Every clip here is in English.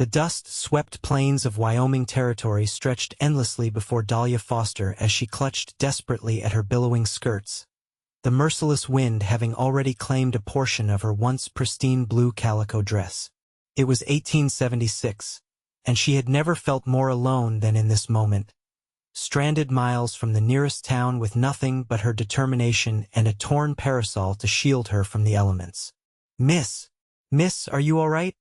The dust-swept plains of Wyoming territory stretched endlessly before Dahlia Foster as she clutched desperately at her billowing skirts, the merciless wind having already claimed a portion of her once pristine blue calico dress. It was 1876, and she had never felt more alone than in this moment, stranded miles from the nearest town with nothing but her determination and a torn parasol to shield her from the elements. Miss, are you all right?"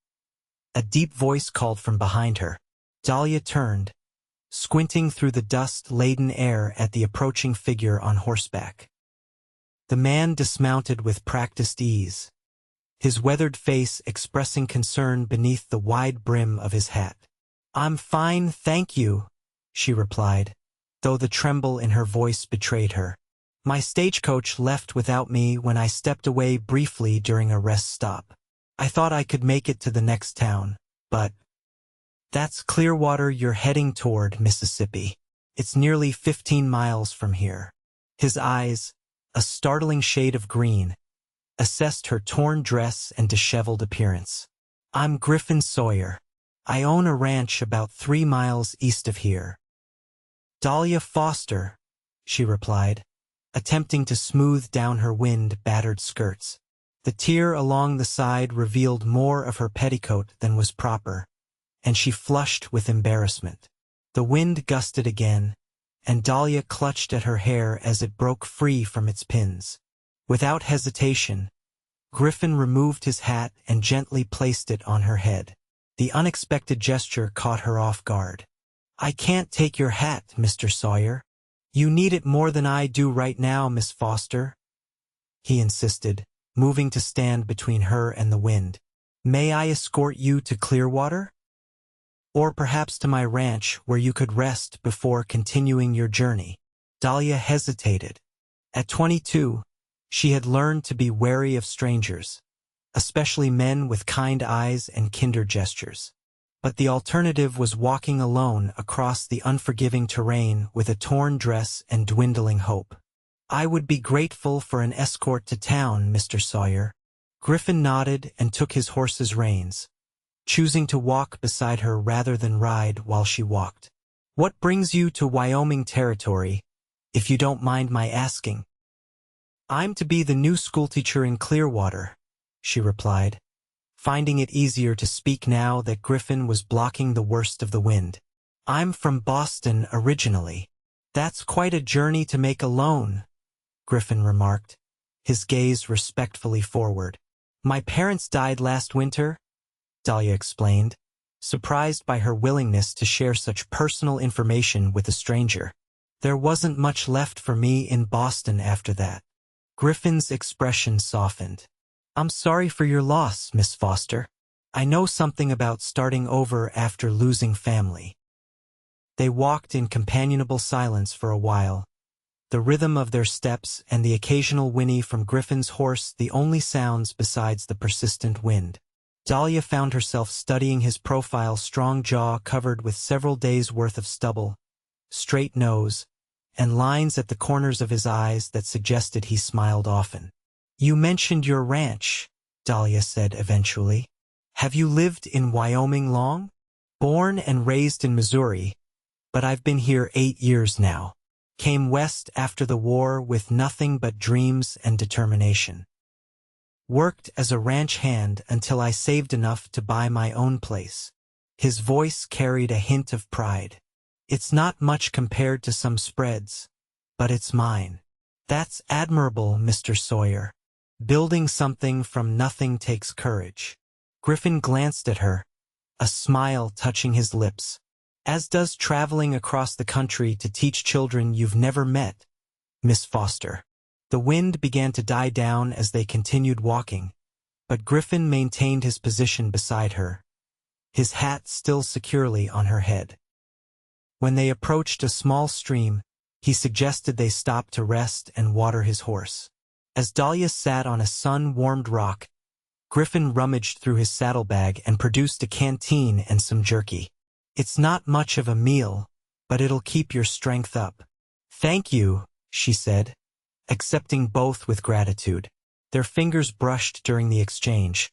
A deep voice called from behind her. Dahlia turned, squinting through the dust-laden air at the approaching figure on horseback. The man dismounted with practiced ease, his weathered face expressing concern beneath the wide brim of his hat. "I'm fine, thank you," she replied, though the tremble in her voice betrayed her. "My stagecoach left without me when I stepped away briefly during a rest stop. I thought I could make it to the next town, but—" "That's Clearwater you're heading toward, Mississippi. It's nearly 15 miles from here." His eyes, a startling shade of green, assessed her torn dress and disheveled appearance. "I'm Griffin Sawyer. I own a ranch about 3 miles east of here." "Dahlia Foster," she replied, attempting to smooth down her wind-battered skirts. The tear along the side revealed more of her petticoat than was proper, and she flushed with embarrassment. The wind gusted again, and Dahlia clutched at her hair as it broke free from its pins. Without hesitation, Griffin removed his hat and gently placed it on her head. The unexpected gesture caught her off guard. "I can't take your hat, Mr. Sawyer. You need it more than I do right now, Miss Foster," he insisted, moving to stand between her and the wind. "May I escort you to Clearwater? Or perhaps to my ranch where you could rest before continuing your journey?" Dahlia hesitated. At 22, she had learned to be wary of strangers, especially men with kind eyes and kinder gestures. But the alternative was walking alone across the unforgiving terrain with a torn dress and dwindling hope. "I would be grateful for an escort to town, Mr. Sawyer." Griffin nodded and took his horse's reins, choosing to walk beside her rather than ride while she walked. "What brings you to Wyoming territory, if you don't mind my asking?" "I'm to be the new schoolteacher in Clearwater," she replied, finding it easier to speak now that Griffin was blocking the worst of the wind. "I'm from Boston originally." "That's quite a journey to make alone," Griffin remarked, his gaze respectfully forward. "My parents died last winter," Dahlia explained, surprised by her willingness to share such personal information with a stranger. "There wasn't much left for me in Boston after that." Griffin's expression softened. "I'm sorry for your loss, Miss Foster. I know something about starting over after losing family." They walked in companionable silence for a while, the rhythm of their steps and the occasional whinny from Griffin's horse the only sounds besides the persistent wind. Dahlia found herself studying his profile, strong jaw covered with several days' worth of stubble, straight nose, and lines at the corners of his eyes that suggested he smiled often. "You mentioned your ranch," Dahlia said eventually. "Have you lived in Wyoming long?" "Born and raised in Missouri, but I've been here 8 years now. Came west after the war with nothing but dreams and determination. Worked as a ranch hand until I saved enough to buy my own place." His voice carried a hint of pride. "It's not much compared to some spreads, but it's mine." "That's admirable, Mr. Sawyer. Building something from nothing takes courage." Griffin glanced at her, a smile touching his lips. "As does traveling across the country to teach children you've never met, Miss Foster." The wind began to die down as they continued walking, but Griffin maintained his position beside her, his hat still securely on her head. When they approached a small stream, he suggested they stop to rest and water his horse. As Dahlia sat on a sun-warmed rock, Griffin rummaged through his saddlebag and produced a canteen and some jerky. "It's not much of a meal, but it'll keep your strength up." "Thank you," she said, accepting both with gratitude. Their fingers brushed during the exchange,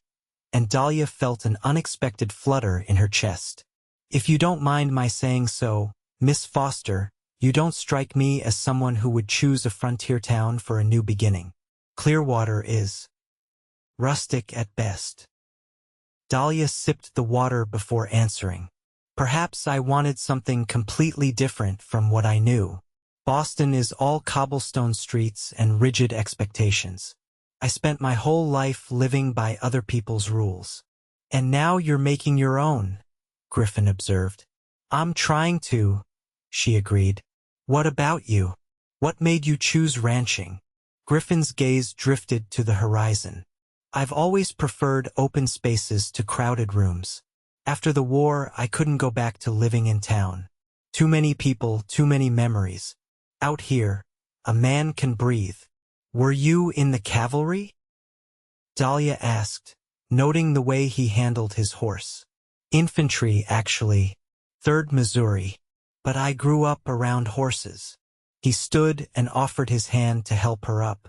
and Dahlia felt an unexpected flutter in her chest. "If you don't mind my saying so, Miss Foster, you don't strike me as someone who would choose a frontier town for a new beginning. Clearwater is rustic at best." Dahlia sipped the water before answering. "Perhaps I wanted something completely different from what I knew. Boston is all cobblestone streets and rigid expectations. I spent my whole life living by other people's rules." "And now you're making your own," Griffin observed. "I'm trying to," she agreed. "What about you? What made you choose ranching?" Griffin's gaze drifted to the horizon. "I've always preferred open spaces to crowded rooms. After the war, I couldn't go back to living in town. Too many people, too many memories. Out here, a man can breathe." "Were you in the cavalry?" Dahlia asked, noting the way he handled his horse. "Infantry, actually. 3rd Missouri. But I grew up around horses." He stood and offered his hand to help her up.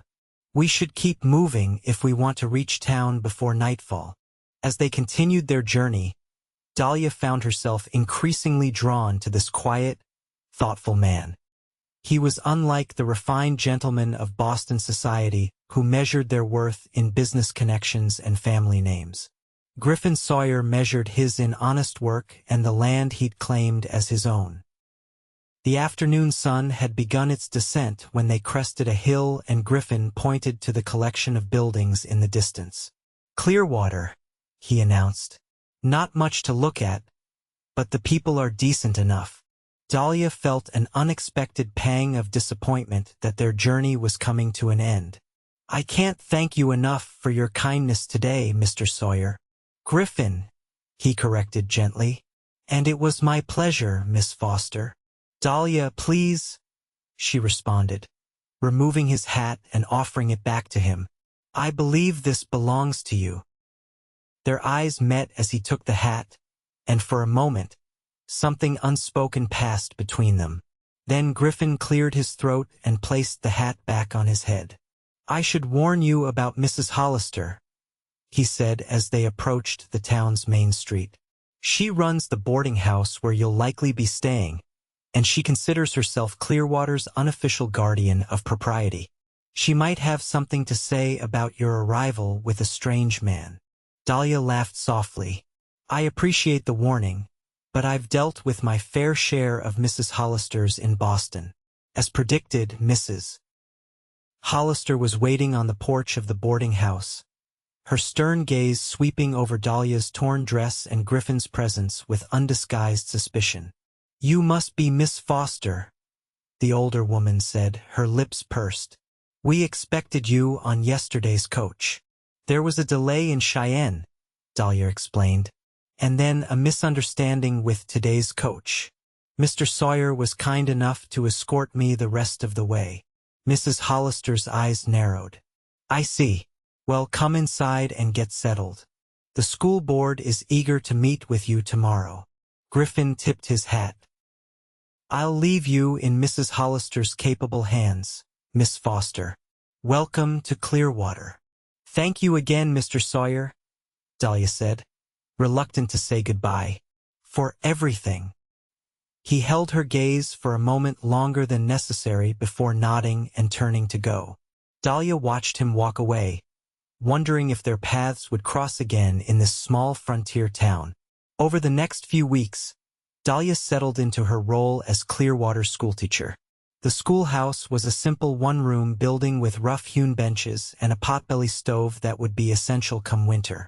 "We should keep moving if we want to reach town before nightfall." As they continued their journey, Dahlia found herself increasingly drawn to this quiet, thoughtful man. He was unlike the refined gentlemen of Boston society who measured their worth in business connections and family names. Griffin Sawyer measured his in honest work and the land he'd claimed as his own. The afternoon sun had begun its descent when they crested a hill and Griffin pointed to the collection of buildings in the distance. "Clearwater," he announced. "Not much to look at, but the people are decent enough." Dahlia felt an unexpected pang of disappointment that their journey was coming to an end. "I can't thank you enough for your kindness today, Mr. Sawyer." "Griffin," he corrected gently. "And it was my pleasure, Miss Foster." "Dahlia, please," she responded, removing his hat and offering it back to him. "I believe this belongs to you." Their eyes met as he took the hat, and for a moment, something unspoken passed between them. Then Griffin cleared his throat and placed the hat back on his head. "I should warn you about Mrs. Hollister," he said as they approached the town's main street. "She runs the boarding house where you'll likely be staying, and she considers herself Clearwater's unofficial guardian of propriety. She might have something to say about your arrival with a strange man." Dahlia laughed softly. "I appreciate the warning, but I've dealt with my fair share of Mrs. Hollisters in Boston." As predicted, Mrs. Hollister was waiting on the porch of the boarding house, her stern gaze sweeping over Dahlia's torn dress and Griffin's presence with undisguised suspicion. "You must be Miss Foster," the older woman said, her lips pursed. "We expected you on yesterday's coach." "There was a delay in Cheyenne," Dahlia explained. "And then a misunderstanding with today's coach. Mr. Sawyer was kind enough to escort me the rest of the way." Mrs. Hollister's eyes narrowed. "I see. Well, come inside and get settled. The school board is eager to meet with you tomorrow." Griffin tipped his hat. "I'll leave you in Mrs. Hollister's capable hands, Miss Foster. Welcome to Clearwater." "Thank you again, Mr. Sawyer," Dahlia said, reluctant to say goodbye. "For everything." He held her gaze for a moment longer than necessary before nodding and turning to go. Dahlia watched him walk away, wondering if their paths would cross again in this small frontier town. Over the next few weeks, Dahlia settled into her role as Clearwater's schoolteacher. The schoolhouse was a simple one-room building with rough-hewn benches and a potbelly stove that would be essential come winter.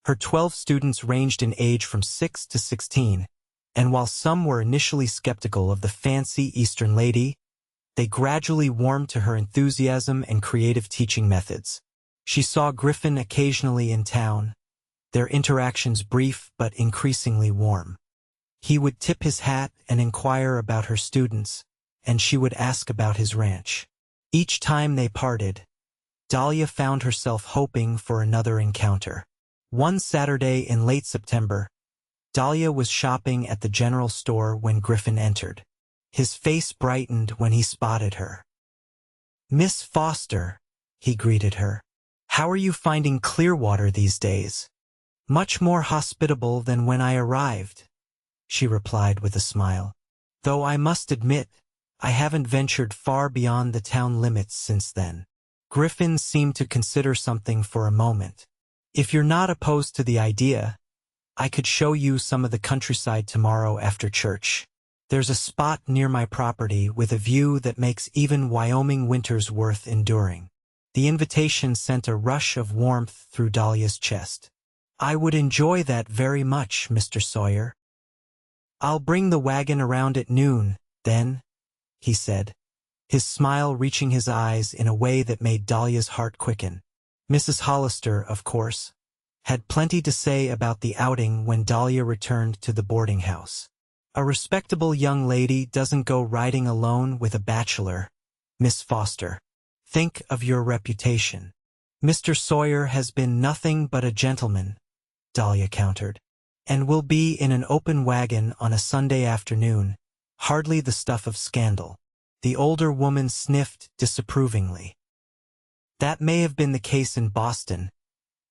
Her 12 students ranged in age from 6 to 16, and while some were initially skeptical of the fancy Eastern lady, they gradually warmed to her enthusiasm and creative teaching methods. She saw Griffin occasionally in town, their interactions brief but increasingly warm. He would tip his hat and inquire about her students, and she would ask about his ranch. Each time they parted, Dahlia found herself hoping for another encounter. One Saturday in late September, Dahlia was shopping at the general store when Griffin entered. His face brightened when he spotted her. "Miss Foster," he greeted her. "How are you finding Clearwater these days?" "Much more hospitable than when I arrived," she replied with a smile. "Though I must admit, I haven't ventured far beyond the town limits since then." Griffin seemed to consider something for a moment. "If you're not opposed to the idea, I could show you some of the countryside tomorrow after church. There's a spot near my property with a view that makes even Wyoming winters worth enduring." The invitation sent a rush of warmth through Dahlia's chest. "I would enjoy that very much, Mr. Sawyer." "I'll bring the wagon around at noon, then," he said, his smile reaching his eyes in a way that made Dahlia's heart quicken. Mrs. Hollister, of course, had plenty to say about the outing when Dahlia returned to the boarding house. "A respectable young lady doesn't go riding alone with a bachelor, Miss Foster. Think of your reputation." "Mr. Sawyer has been nothing but a gentleman," Dahlia countered, "and will be in an open wagon on a Sunday afternoon, hardly the stuff of scandal." The older woman sniffed disapprovingly. "That may have been the case in Boston,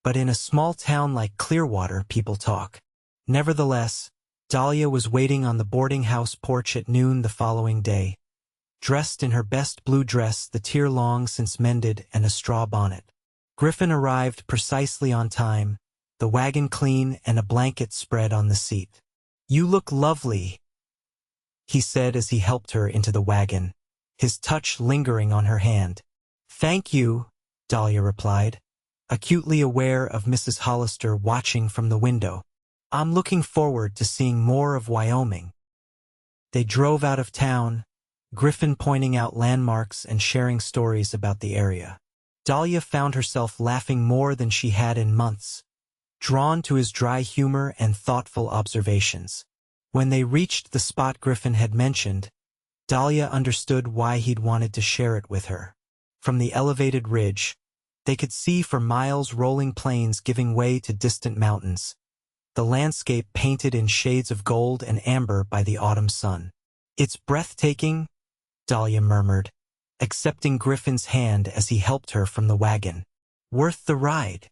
but in a small town like Clearwater people talk." Nevertheless, Dahlia was waiting on the boarding house porch at noon the following day, dressed in her best blue dress, the tear long since mended, and a straw bonnet. Griffin arrived precisely on time, the wagon clean and a blanket spread on the seat. "You look lovely," he said as he helped her into the wagon, his touch lingering on her hand. "Thank you," Dahlia replied, acutely aware of Mrs. Hollister watching from the window. "I'm looking forward to seeing more of Wyoming." They drove out of town, Griffin pointing out landmarks and sharing stories about the area. Dahlia found herself laughing more than she had in months, drawn to his dry humor and thoughtful observations. When they reached the spot Griffin had mentioned, Dahlia understood why he'd wanted to share it with her. From the elevated ridge, they could see for miles rolling plains giving way to distant mountains, the landscape painted in shades of gold and amber by the autumn sun. "It's breathtaking," Dahlia murmured, accepting Griffin's hand as he helped her from the wagon. "Worth the ride?"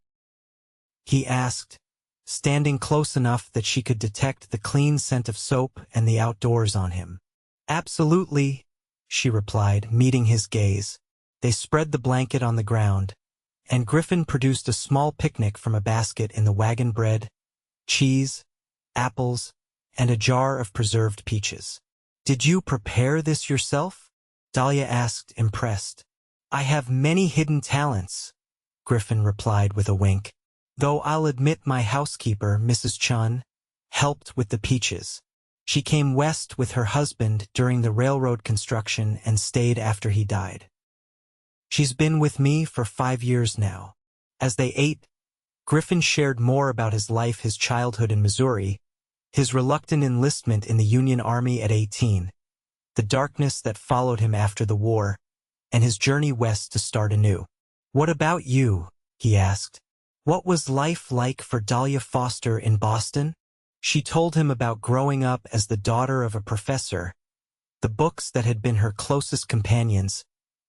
he asked, standing close enough that she could detect the clean scent of soap and the outdoors on him. "Absolutely," she replied, meeting his gaze. They spread the blanket on the ground, and Griffin produced a small picnic from a basket in the wagon: bread, cheese, apples, and a jar of preserved peaches. "Did you prepare this yourself?" Dahlia asked, impressed. "I have many hidden talents," Griffin replied with a wink, "though I'll admit my housekeeper, Mrs. Chun, helped with the peaches. She came west with her husband during the railroad construction and stayed after he died. She's been with me for 5 years now." As they ate, Griffin shared more about his life, his childhood in Missouri, his reluctant enlistment in the Union Army at 18, the darkness that followed him after the war, and his journey west to start anew. "What about you?" he asked. "What was life like for Dahlia Foster in Boston?" She told him about growing up as the daughter of a professor, the books that had been her closest companions,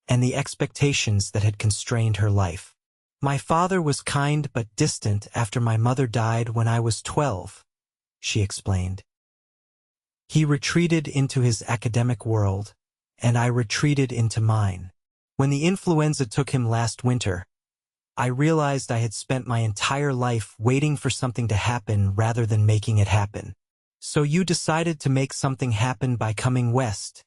and the expectations that had constrained her life. "My father was kind but distant after my mother died when I was 12, she explained. "He retreated into his academic world, and I retreated into mine. When the influenza took him last winter, I realized I had spent my entire life waiting for something to happen rather than making it happen." "So you decided to make something happen by coming west,"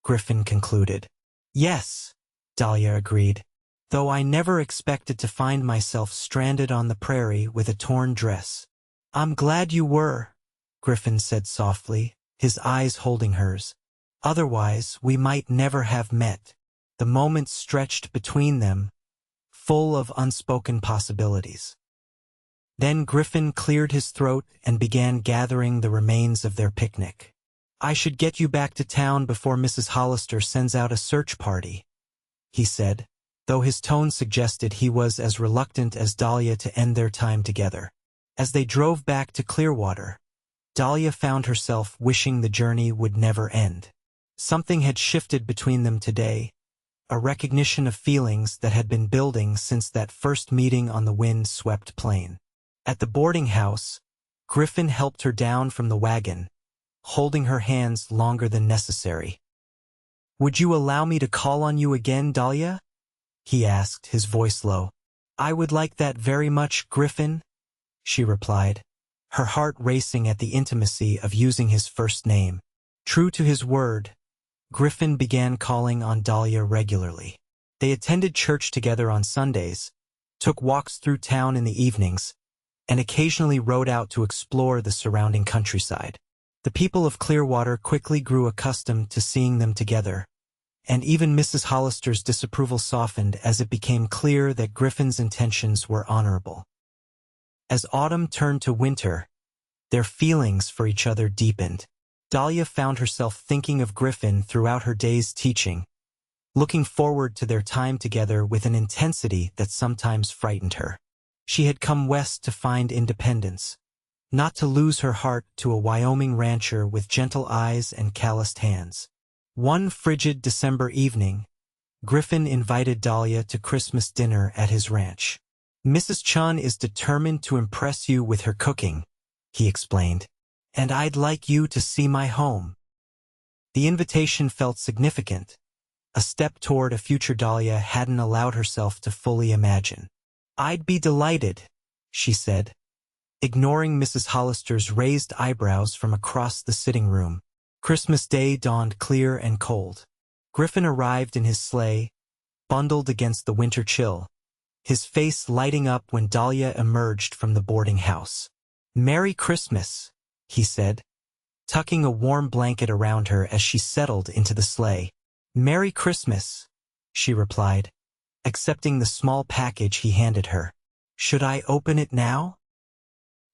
Griffin concluded. "Yes," Dahlia agreed, "though I never expected to find myself stranded on the prairie with a torn dress." "I'm glad you were," Griffin said softly, his eyes holding hers. "Otherwise, we might never have met." The moments stretched between them, full of unspoken possibilities. Then Griffin cleared his throat and began gathering the remains of their picnic. "I should get you back to town before Mrs. Hollister sends out a search party," he said, though his tone suggested he was as reluctant as Dahlia to end their time together. As they drove back to Clearwater, Dahlia found herself wishing the journey would never end. Something had shifted between them today, a recognition of feelings that had been building since that first meeting on the wind-swept plain. At the boarding house, Griffin helped her down from the wagon, holding her hands longer than necessary. "Would you allow me to call on you again, Dahlia?" he asked, his voice low. "I would like that very much, Griffin," she replied, her heart racing at the intimacy of using his first name. True to his word, Griffin began calling on Dahlia regularly. They attended church together on Sundays, took walks through town in the evenings, and occasionally rode out to explore the surrounding countryside. The people of Clearwater quickly grew accustomed to seeing them together, and even Mrs. Hollister's disapproval softened as it became clear that Griffin's intentions were honorable. As autumn turned to winter, their feelings for each other deepened. Dahlia found herself thinking of Griffin throughout her day's teaching, looking forward to their time together with an intensity that sometimes frightened her. She had come west to find independence, not to lose her heart to a Wyoming rancher with gentle eyes and calloused hands. One frigid December evening, Griffin invited Dahlia to Christmas dinner at his ranch. "Mrs. Chun is determined to impress you with her cooking," he explained, "and I'd like you to see my home." The invitation felt significant, a step toward a future Dahlia hadn't allowed herself to fully imagine. "I'd be delighted," she said, ignoring Mrs. Hollister's raised eyebrows from across the sitting room. Christmas Day dawned clear and cold. Griffin arrived in his sleigh, bundled against the winter chill, his face lighting up when Dahlia emerged from the boarding house. "Merry Christmas," he said, tucking a warm blanket around her as she settled into the sleigh. "Merry Christmas," she replied, accepting the small package he handed her. "Should I open it now?"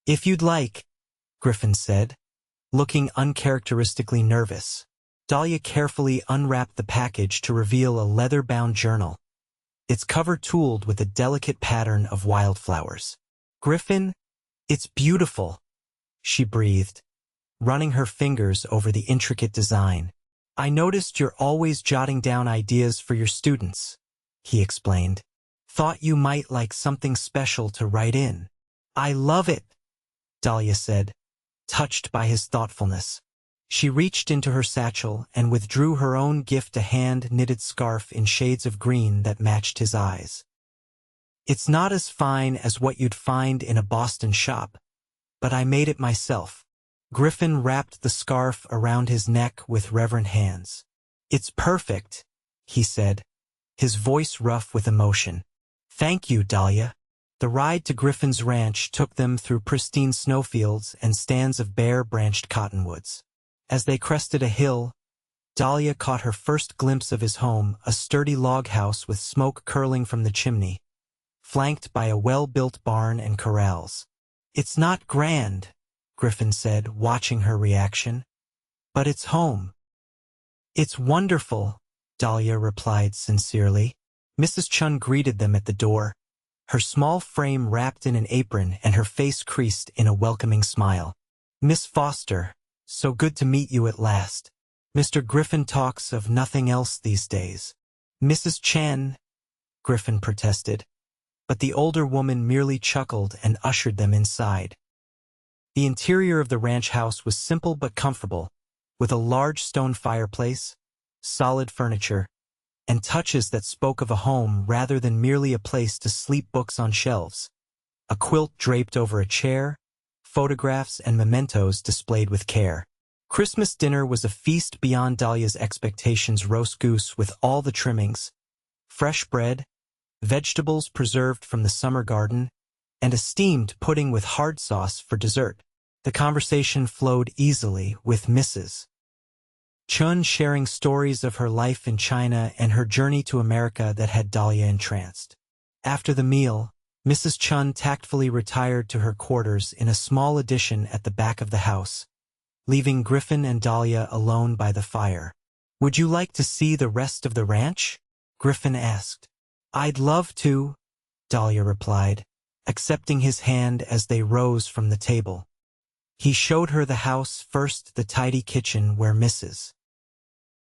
"If you'd like," Griffin said, looking uncharacteristically nervous. Dahlia carefully unwrapped the package to reveal a leather-bound journal, its cover tooled with a delicate pattern of wildflowers. "Griffin, it's beautiful," she breathed, running her fingers over the intricate design. "I noticed you're always jotting down ideas for your students," he explained. "Thought you might like something special to write in." "I love it," Dahlia said, touched by his thoughtfulness. She reached into her satchel and withdrew her own gift, a hand-knitted scarf in shades of green that matched his eyes. "It's not as fine as what you'd find in a Boston shop, but I made it myself." Griffin wrapped the scarf around his neck with reverent hands. "It's perfect," he said, his voice rough with emotion. "Thank you, Dahlia." The ride to Griffin's ranch took them through pristine snowfields and stands of bare-branched cottonwoods. As they crested a hill, Dahlia caught her first glimpse of his home, a sturdy log house with smoke curling from the chimney, flanked by a well-built barn and corrals. "It's not grand," Griffin said, watching her reaction, "but it's home." "It's wonderful," Dahlia replied sincerely. Mrs. Chun greeted them at the door, her small frame wrapped in an apron and her face creased in a welcoming smile. "Miss Foster, so good to meet you at last. Mr. Griffin talks of nothing else these days." "Mrs. Chen," Griffin protested, but the older woman merely chuckled and ushered them inside. The interior of the ranch house was simple but comfortable, with a large stone fireplace, solid furniture, and touches that spoke of a home rather than merely a place to sleep. Books on shelves, a quilt draped over a chair, photographs and mementos displayed with care. Christmas dinner was a feast beyond Dahlia's expectations. Roast goose with all the trimmings, fresh bread, vegetables preserved from the summer garden, and a steamed pudding with hard sauce for dessert. The conversation flowed easily, with Mrs. Chun sharing stories of her life in China and her journey to America that had Dahlia entranced. After the meal, Mrs. Chun tactfully retired to her quarters in a small addition at the back of the house, leaving Griffin and Dahlia alone by the fire. "Would you like to see the rest of the ranch?" Griffin asked. "I'd love to," Dahlia replied, accepting his hand as they rose from the table. He showed her the house, first the tidy kitchen where Mrs.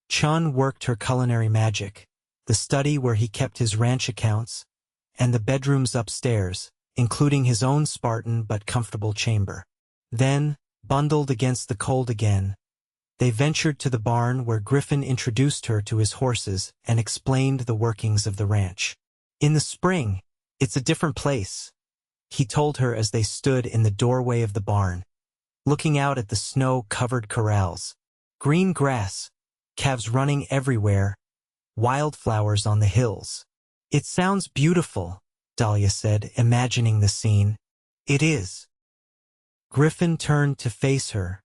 Chun worked her culinary magic, the study where he kept his ranch accounts, and the bedrooms upstairs, including his own Spartan but comfortable chamber. Then, bundled against the cold again, they ventured to the barn where Griffin introduced her to his horses and explained the workings of the ranch. In the spring, it's a different place, he told her as they stood in the doorway of the barn, looking out at the snow-covered corrals. Green grass, calves running everywhere, wildflowers on the hills. It sounds beautiful, Dahlia said, imagining the scene. It is. Griffin turned to face her,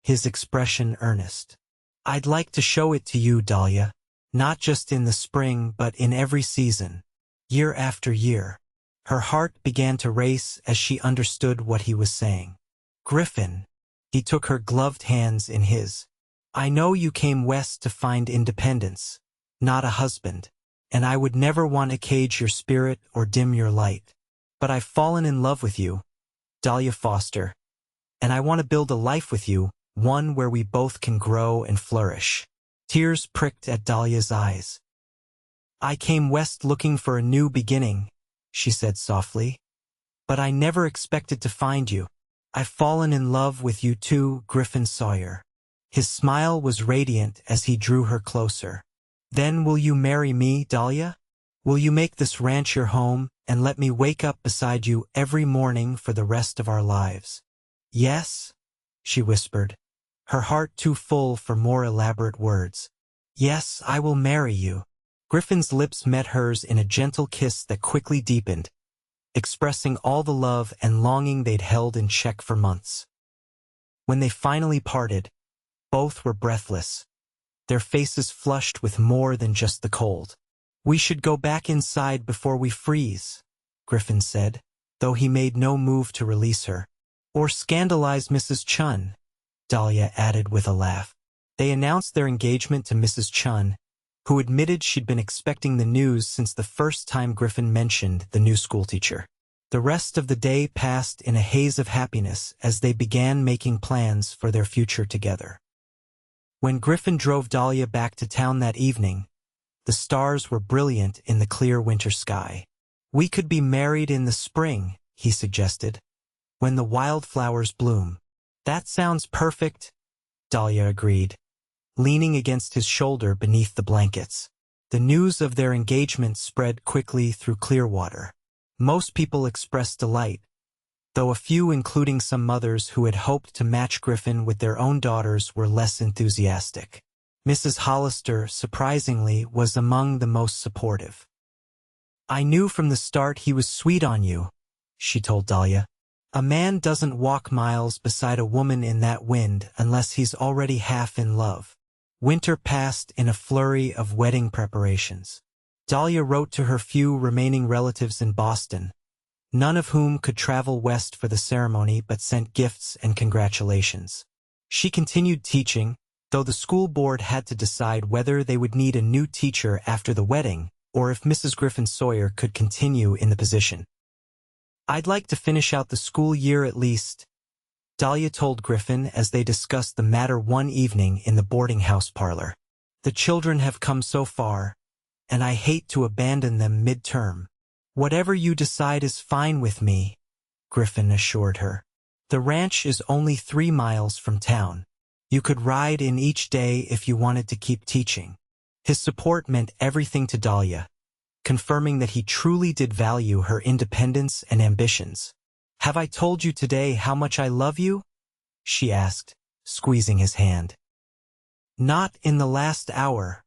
his expression earnest. I'd like to show it to you, Dahlia, not just in the spring but in every season, year after year. Her heart began to race as she understood what he was saying. Griffin, he took her gloved hands in his. I know you came west to find independence, not a husband, and I would never want to cage your spirit or dim your light. But I've fallen in love with you, Dahlia Foster, and I want to build a life with you, one where we both can grow and flourish. Tears pricked at Dahlia's eyes. I came west looking for a new beginning, she said softly, but I never expected to find you. I've fallen in love with you too, Griffin Sawyer. His smile was radiant as he drew her closer. Then will you marry me, Dahlia? Will you make this ranch your home and let me wake up beside you every morning for the rest of our lives? Yes, she whispered, her heart too full for more elaborate words. Yes, I will marry you. Griffin's lips met hers in a gentle kiss that quickly deepened, expressing all the love and longing they'd held in check for months. When they finally parted, both were breathless, their faces flushed with more than just the cold. We should go back inside before we freeze, Griffin said, though he made no move to release her. Or scandalize Mrs. Chun, Dahlia added with a laugh. They announced their engagement to Mrs. Chun, who admitted she'd been expecting the news since the first time Griffin mentioned the new schoolteacher. The rest of the day passed in a haze of happiness as they began making plans for their future together. When Griffin drove Dahlia back to town that evening, the stars were brilliant in the clear winter sky. We could be married in the spring, he suggested, when the wildflowers bloom. That sounds perfect, Dahlia agreed, leaning against his shoulder beneath the blankets. The news of their engagement spread quickly through Clearwater. Most people expressed delight, though a few, including some mothers who had hoped to match Griffin with their own daughters, were less enthusiastic. Mrs. Hollister, surprisingly, was among the most supportive. I knew from the start he was sweet on you, she told Dahlia. A man doesn't walk miles beside a woman in that wind unless he's already half in love. Winter passed in a flurry of wedding preparations. Dahlia wrote to her few remaining relatives in Boston, none of whom could travel west for the ceremony but sent gifts and congratulations. She continued teaching, though the school board had to decide whether they would need a new teacher after the wedding or if Mrs. Griffin Sawyer could continue in the position. I'd like to finish out the school year at least, Dahlia told Griffin as they discussed the matter one evening in the boarding house parlor. The children have come so far, and I hate to abandon them mid-term. Whatever you decide is fine with me, Griffin assured her. The ranch is only 3 miles from town. You could ride in each day if you wanted to keep teaching. His support meant everything to Dahlia, confirming that he truly did value her independence and ambitions. Have I told you today how much I love you? She asked, squeezing his hand. Not in the last hour,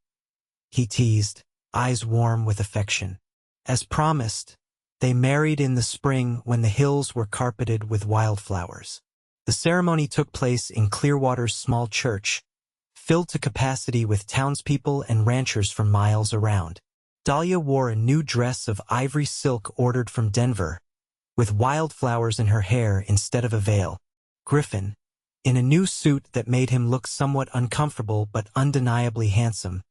he teased, eyes warm with affection. As promised, they married in the spring when the hills were carpeted with wildflowers. The ceremony took place in Clearwater's small church, filled to capacity with townspeople and ranchers from miles around. Dahlia wore a new dress of ivory silk ordered from Denver, with wildflowers in her hair instead of a veil. Griffin, in a new suit that made him look somewhat uncomfortable but undeniably handsome,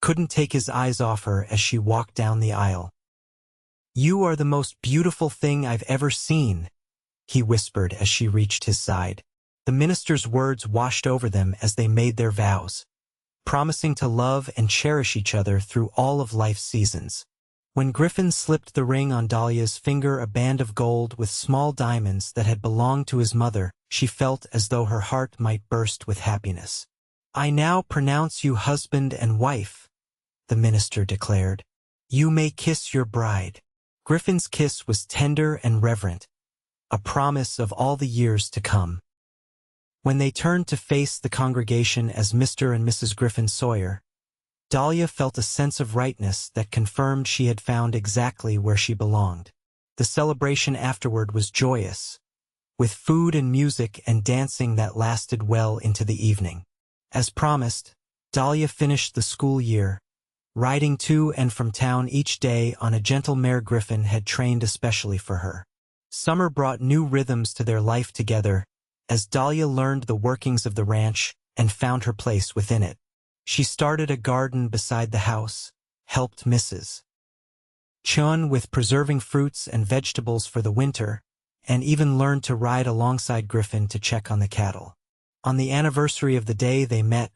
couldn't take his eyes off her as she walked down the aisle. You are the most beautiful thing I've ever seen, he whispered as she reached his side. The minister's words washed over them as they made their vows. promising to love and cherish each other through all of life's seasons. When Griffin slipped the ring on Dahlia's finger, a band of gold with small diamonds that had belonged to his mother, she felt as though her heart might burst with happiness. "I now pronounce you husband and wife," the minister declared. "You may kiss your bride." Griffin's kiss was tender and reverent, a promise of all the years to come. When they turned to face the congregation as Mr. and Mrs. Griffin Sawyer, Dahlia felt a sense of rightness that confirmed she had found exactly where she belonged. The celebration afterward was joyous, with food and music and dancing that lasted well into the evening. As promised, Dahlia finished the school year, riding to and from town each day on a gentle mare Griffin had trained especially for her. Summer brought new rhythms to their life together, as Dahlia learned the workings of the ranch and found her place within it. She started a garden beside the house, helped Mrs. Chun with preserving fruits and vegetables for the winter, and even learned to ride alongside Griffin to check on the cattle. On the anniversary of the day they met,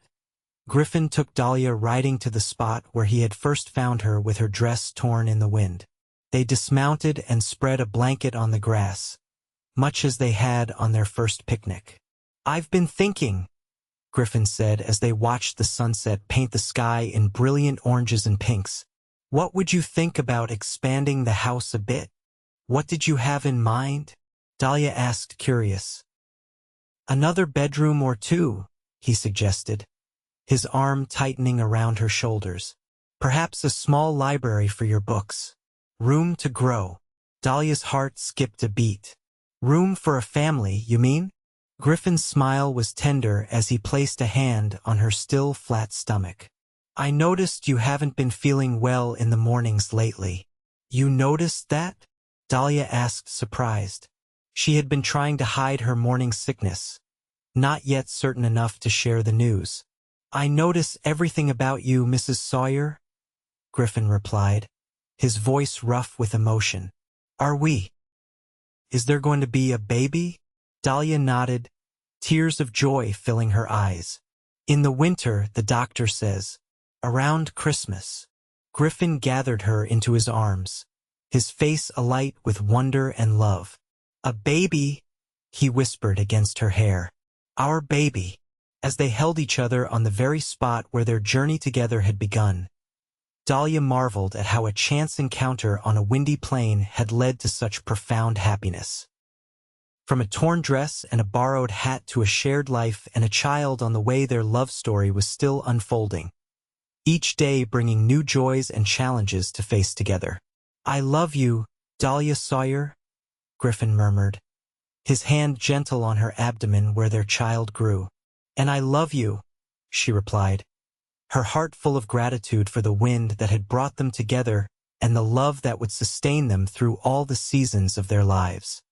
Griffin took Dahlia riding to the spot where he had first found her with her dress torn in the wind. They dismounted and spread a blanket on the grass, much as they had on their first picnic. "I've been thinking," Griffin said as they watched the sunset paint the sky in brilliant oranges and pinks. "What would you think about expanding the house a bit?" "What did you have in mind?" Dahlia asked, curious. "Another bedroom or two," he suggested, his arm tightening around her shoulders. "Perhaps a small library for your books. Room to grow." Dahlia's heart skipped a beat. "Room for a family, you mean?" Griffin's smile was tender as he placed a hand on her still flat stomach. "I noticed you haven't been feeling well in the mornings lately." "You noticed that?" Dahlia asked, surprised. She had been trying to hide her morning sickness, not yet certain enough to share the news. "I notice everything about you, Mrs. Sawyer," Griffin replied, his voice rough with emotion. Is there going to be a baby?" Dahlia nodded, tears of joy filling her eyes. "In the winter, the doctor says. Around Christmas." Griffin gathered her into his arms, his face alight with wonder and love. "A baby," he whispered against her hair. "Our baby." As they held each other on the very spot where their journey together had begun, Dahlia marveled at how a chance encounter on a windy plain had led to such profound happiness. From a torn dress and a borrowed hat to a shared life and a child on the way, their love story was still unfolding, each day bringing new joys and challenges to face together. "I love you, Dahlia Sawyer," Griffin murmured, his hand gentle on her abdomen where their child grew. "And I love you," she replied, her heart full of gratitude for the wind that had brought them together and the love that would sustain them through all the seasons of their lives.